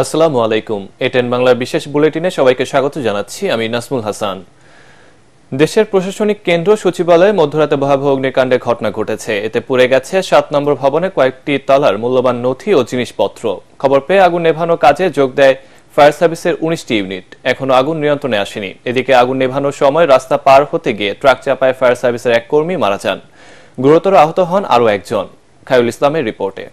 আসসালামু আলাইকুম। এটেন বাংলার বিশেষ বুলেটিনে সবাইকে স্বাগত জানাচ্ছি। আমি নাসমুল হাসান। দেশের প্রশাসনিক কেন্দ্র সচিবালয়ে মধ্যরাতে ভয়াবহ অগ্নিকাণ্ডের ঘটনা ঘটেছে। এতে পুড়ে গেছে ৭ নম্বর ভবনে কয়েকটি তলার মূল্যবান নথি ও জিনিসপত্র। খবর পেয়ে আগুন নেভানোর কাজে যোগ দেয় ফায়ার সার্ভিসের ১৯টি ইউনিট। এখনো আগুন নিয়ন্ত্রণে আসেনি। এদিকে আগুন নেভানোর সময় রাস্তা পার হতে গিয়ে ট্রাক চাপায় ফায়ার সার্ভিসের এক কর্মী মারা যান। গুরুতর আহত হন আরও একজন। খায়রুল ইসলামের রিপোর্টে।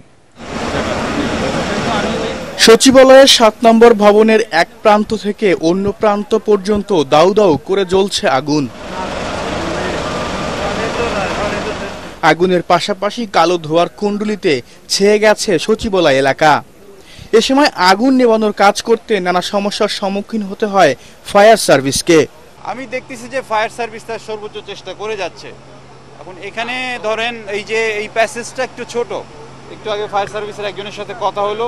সচিবালয়ের ৭ নম্বর ভবনের এক প্রান্ত থেকে অন্য প্রান্ত পর্যন্ত দাউ দাউ করে জ্বলছে আগুন। আগুনের পাশাপাশি কালো ধোঁয়ার কুণ্ডলিতে ছেয়ে গেছে সচিবালয় এলাকা। এ সময় আগুন নেভানোর কাজ করতে নানা সমস্যার সম্মুখীন হতে হয় ফায়ার সার্ভিসকে। আমি দেখতেছি যে ফায়ার সার্ভিস তার সর্বোচ্চ চেষ্টা করে যাচ্ছে। এখন এখানে ধরেন এই যে এই প্যাসেজটা একটু ছোট, একটু আগে ফায়ার সার্ভিসের একজনের সাথে কথা হলো,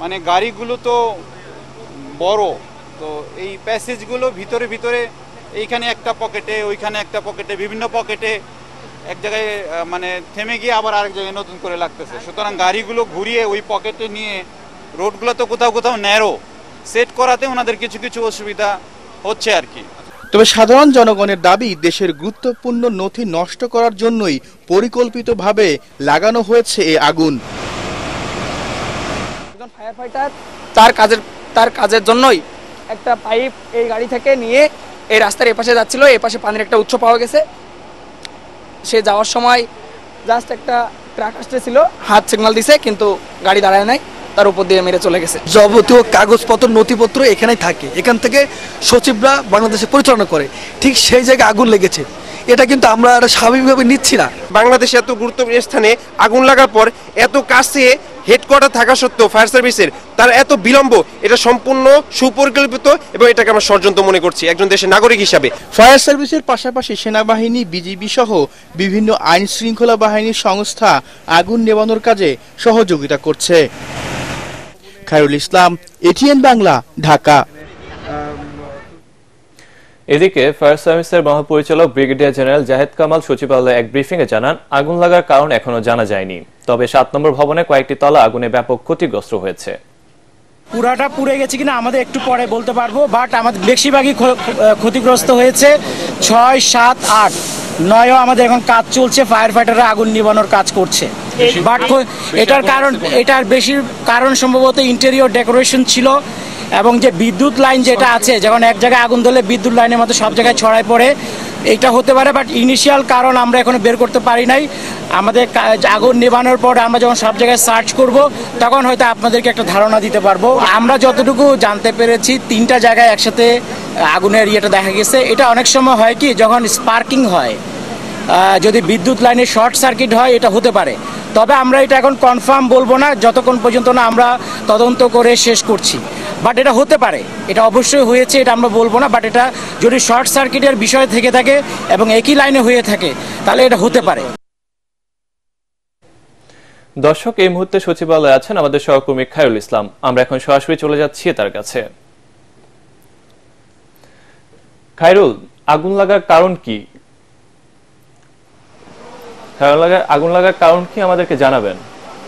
মানে গাড়িগুলো তো বড়, তো এই প্যাসেজগুলো ভিতরে ভিতরে এইখানে একটা পকেটে, ওইখানে একটা পকেটে, বিভিন্ন পকেটে এক জায়গায় মানে থেমে গিয়ে আবার আরেক জায়গায় নতুন করে লাগতেছে। সুতরাং গাড়িগুলো ঘুরিয়ে ওই পকেটে নিয়ে রোডগুলো তো কোথাও কোথাও ন্যারো সেট করাতে ওনাদের কিছু কিছু অসুবিধা হচ্ছে আর কি। তবে সাধারণ জনগণের দাবি, দেশের গুরুত্বপূর্ণ নথি নষ্ট করার জন্যই পরিকল্পিতভাবে লাগানো হয়েছে এই আগুন। ফায়ার ফাইটার তার কাজের জন্যই একটা পাইপ এই গাড়ি থেকে নিয়ে এই রাস্তার এপাশে যাচ্ছিল। এপাশে পানির একটা উৎস পাওয়া গেছে। সে যাওয়ার সময় জাস্ট একটা ট্রাক আসতেছিল, হাত সিগন্যাল দিছে, কিন্তু গাড়ি দাঁড়ায় নাই, তার উপর দিয়ে মেরে চলে গেছে। যাবতীয় কাগজপত্র নথিপত্র এখানেই থাকে। এখান থেকে সচিবরা বাংলাদেশে পরিচালনা করে, ঠিক সেই জায়গায় আগুন লেগেছে। এটা কিন্তু আমরা স্বাভাবিকভাবে নিচ্ছি না। বাংলাদেশে এত গুরুত্বপূর্ণ স্থানে আগুন লাগার পর এত কাছে হেডকোয়ার্টার থাকা সত্ত্বেও ফায়ার সার্ভিসের তার এত বিলম্ব, এটা সম্পূর্ণ সুপরিকল্পিত এবং এটাকে আমরা ষড়যন্ত্র মনে করছি একজন দেশের নাগরিক হিসাবে। ফায়ার সার্ভিসের পাশাপাশি সেনাবাহিনী, বিজিবি সহ বিভিন্ন আইন শৃঙ্খলা বাহিনীর সংস্থা আগুন নেভানোর কাজে সহযোগিতা করছে। খায়রুল ইসলাম, এটিএন বাংলা, ঢাকা। এদিকে ফায়ার সার্ভিসের মহাপরিচালক ব্রিগেডিয়ার জেনারেল জাহেদ কামাল সচিবালয়ে এক ব্রিফিংয়ে জানান, আগুন লাগার কারণ এখনো জানা যায়নি। তবে ৭ নম্বর ভবনে কয়েকটি তলা আগুনে ব্যাপক ক্ষতিগ্রস্ত হয়েছে। পুরাটা পুড়ে গেছে কিনা আমাদের একটু পরে বলতে পারবো, বাট আমাদের বেশিরভাগই ক্ষতিগ্রস্ত হয়েছে। ৬, ৭, ৮, ৯ও আমাদের এখন কাজ চলছে। ফায়ার ফাইটাররা আগুন নিভানোর কাজ করছে। বাট এটার বেশি কারণ সম্ভবত ইন্টেরিয়র ডেকোরেশন ছিল, এবং যে বিদ্যুৎ লাইন যেটা আছে, যখন এক জায়গায় আগুন ধরলে বিদ্যুৎ লাইনের মতো সব জায়গায় ছড়ায় পড়ে, এইটা হতে পারে। বাট ইনিশিয়াল কারণ আমরা এখনো বের করতে পারি নাই। আমাদের আগুন নেভানোর পর আমরা যখন সব জায়গায় সার্চ করব, তখন হয়তো আপনাদেরকে একটা ধারণা দিতে পারবো। আমরা যতটুকু জানতে পেরেছি, 3টা জায়গায় একসাথে আগুনের ইয়েটা দেখা গেছে। এটা অনেক সময় হয় কি, যখন স্পার্কিং হয়, যদি বিদ্যুৎ লাইনে শর্ট সার্কিট হয়, এটা হতে পারে। তবে আমরা এটা এখন কনফার্ম বলবো না যতক্ষণ পর্যন্ত না আমরা তদন্ত করে শেষ করছি। বাট এটা হতে পারে, এটা অবশ্যই হয়েছে, এটা আমরা বলবো না। বাট এটা যদি শর্ট সার্কিটের বিষয় থেকে থাকে এবং একই লাইনে হয়ে থাকে, তাহলে এটা হতে পারে। দর্শক, এই মুহূর্তে সচিবালয়ে আছেন আমাদের সহকর্মী খায়রুল ইসলাম। আমরা এখন সরাসরি চলে যাচ্ছি তার কাছে। খায়রুল, আগুন লাগার কারণ কি? আগুন লাগার কারণ কি আমাদেরকে জানাবেন?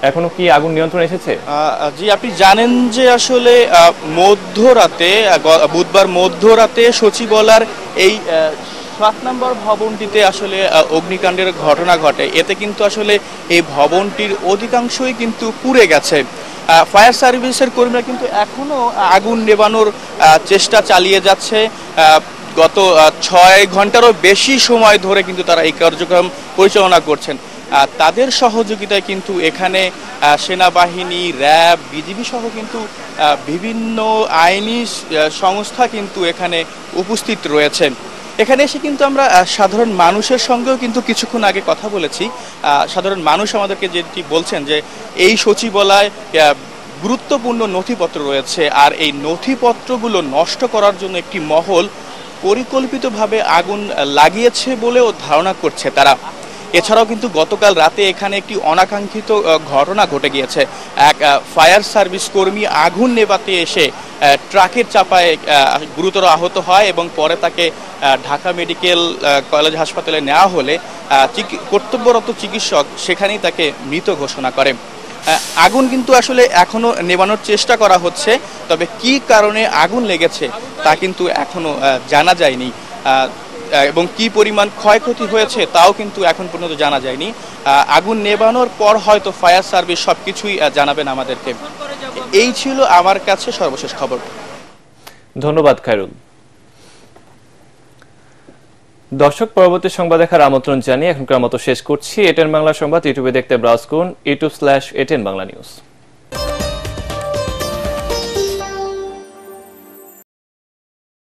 এখনো কি আগুন নিয়ন্ত্রণ এসেছে? জি, আপনি জানেন যে আসলে মধ্যরাতে, বুধবার মধ্যরাতে সচিবালয়ের এই ৭ নম্বর ভবনটিতে আসলে অগ্নিকাণ্ডের ঘটনা ঘটে। এতে কিন্তু আসলে এই ভবনটির অধিকাংশই কিন্তু পুড়ে গেছে। ফায়ার সার্ভিসের কর্মীরা কিন্তু এখনো আগুন নেভানোর চেষ্টা চালিয়ে যাচ্ছে। গত ৬ ঘন্টারও বেশি সময় ধরে কিন্তু তারা এই কার্যক্রম পরিচালনা করছেন। তাদের সহযোগিতায় কিন্তু এখানে সেনাবাহিনী, র্যাব, বিজিবি সহ কিন্তু বিভিন্ন আইনি সংস্থা কিন্তু এখানে উপস্থিত রয়েছেন। এখানে এসে কিন্তু আমরা সাধারণ মানুষের সঙ্গেও কিন্তু কিছুক্ষণ আগে কথা বলেছি। সাধারণ মানুষ আমাদেরকে যেটি বলছেন যে এই সচিবালয় গুরুত্বপূর্ণ নথিপত্র রয়েছে, আর এই নথিপত্রগুলো নষ্ট করার জন্য একটি মহল পরিকল্পিতভাবে আগুন লাগিয়েছে বলেও ধারণা করছে তারা। এছাড়াও কিন্তু গতকাল রাতে এখানে একটি অনাকাঙ্ক্ষিত ঘটনা ঘটে গিয়েছে। এক ফায়ার সার্ভিস কর্মী আগুন নেভাতে এসে ট্রাকের চাপায় গুরুতর আহত হয় এবং পরে তাকে ঢাকা মেডিকেল কলেজ হাসপাতালে নেওয়া হলে কর্তব্যরত চিকিৎসক সেখানেই তাকে মৃত ঘোষণা করে। আগুন কিন্তু আসলে এখনো নেভানোর চেষ্টা করা হচ্ছে, তবে কি কারণে আগুন লেগেছে তা কিন্তু এখনো জানা যায়নি, এবং কি পরিমাণ ক্ষয়ক্ষতি হয়েছে তাও কিন্তু এখন পর্যন্ত জানা যায়নি। আগুন নেভানোর পর হয়তো ফায়ার সার্ভিস সবকিছুই জানাবেন আমাদেরকে। এই ছিল আমার কাছে সর্বশেষ খবর। ধন্যবাদ খায়রুল। দর্শক, পরবর্তী সংবাদ দেখার আমন্ত্রণ জানিয়ে এখনকার মতো শেষ করছি। এটিএন বাংলা সংবাদ ইউটিউবে দেখতে ব্রাউজ করুন youtube/ATN বাংলা নিউজ।